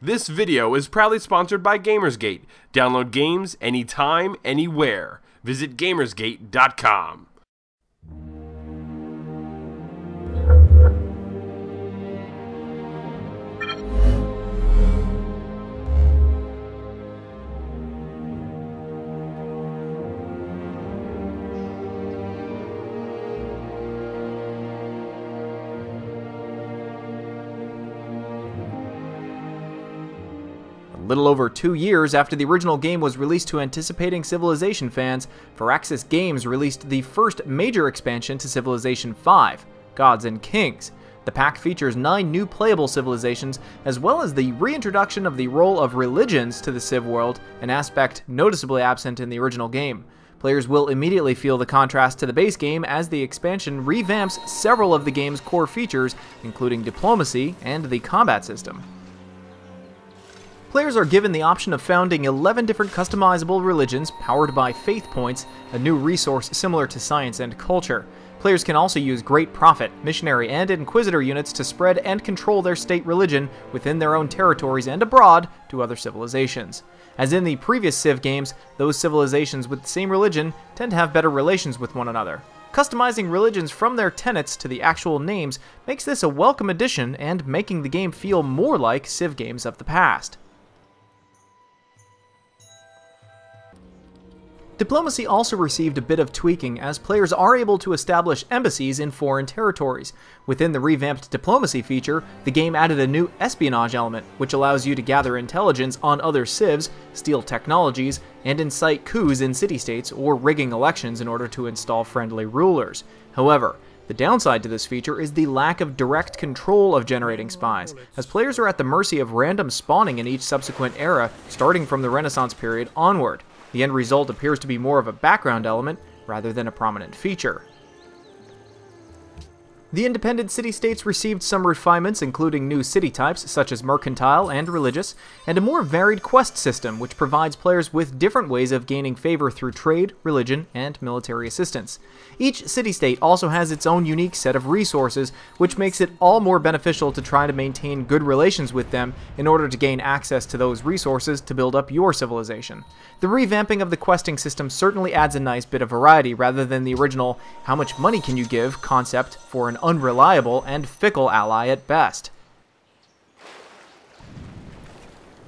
This video is proudly sponsored by Gamersgate. Download games anytime, anywhere. Visit Gamersgate.com. A little over 2 years after the original game was released to anticipating Civilization fans, Firaxis Games released the first major expansion to Civilization V, Gods and Kings. The pack features 9 new playable civilizations, as well as the reintroduction of the role of religions to the Civ world, an aspect noticeably absent in the original game. Players will immediately feel the contrast to the base game as the expansion revamps several of the game's core features, including diplomacy and the combat system. Players are given the option of founding 11 different customizable religions powered by faith points, a new resource similar to science and culture. Players can also use Great Prophet, Missionary, and Inquisitor units to spread and control their state religion within their own territories and abroad to other civilizations. As in the previous Civ games, those civilizations with the same religion tend to have better relations with one another. Customizing religions from their tenets to the actual names makes this a welcome addition and making the game feel more like Civ games of the past. Diplomacy also received a bit of tweaking, as players are able to establish embassies in foreign territories. Within the revamped diplomacy feature, the game added a new espionage element, which allows you to gather intelligence on other civs, steal technologies, and incite coups in city-states or rigging elections in order to install friendly rulers. However, the downside to this feature is the lack of direct control of generating spies, as players are at the mercy of random spawning in each subsequent era, starting from the Renaissance period onward. The end result appears to be more of a background element rather than a prominent feature. The independent city-states received some refinements, including new city types such as mercantile and religious, and a more varied quest system which provides players with different ways of gaining favor through trade, religion, and military assistance. Each city-state also has its own unique set of resources, which makes it all more beneficial to try to maintain good relations with them in order to gain access to those resources to build up your civilization. The revamping of the questing system certainly adds a nice bit of variety rather than the original "how much money can you give" concept for an unreliable and fickle ally at best.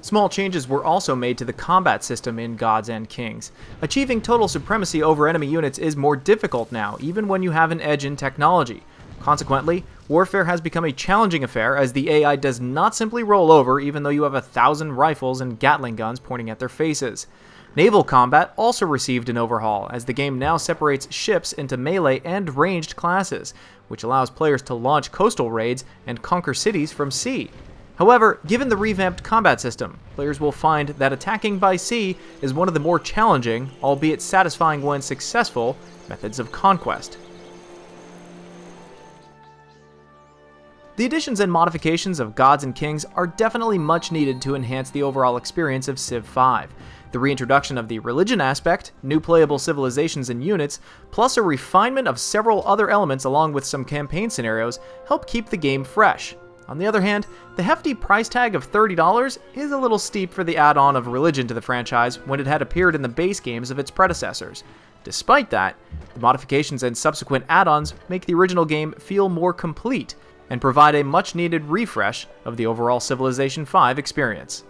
Small changes were also made to the combat system in Gods and Kings. Achieving total supremacy over enemy units is more difficult now, even when you have an edge in technology. Consequently, warfare has become a challenging affair, as the AI does not simply roll over even though you have 1,000 rifles and Gatling guns pointing at their faces. Naval combat also received an overhaul, as the game now separates ships into melee and ranged classes, which allows players to launch coastal raids and conquer cities from sea. However, given the revamped combat system, players will find that attacking by sea is one of the more challenging, albeit satisfying when successful, methods of conquest. The additions and modifications of Gods and Kings are definitely much needed to enhance the overall experience of Civ 5. The reintroduction of the religion aspect, new playable civilizations and units, plus a refinement of several other elements along with some campaign scenarios help keep the game fresh. On the other hand, the hefty price tag of $30 is a little steep for the add-on of religion to the franchise when it had appeared in the base games of its predecessors. Despite that, the modifications and subsequent add-ons make the original game feel more complete and provide a much-needed refresh of the overall Civilization V experience.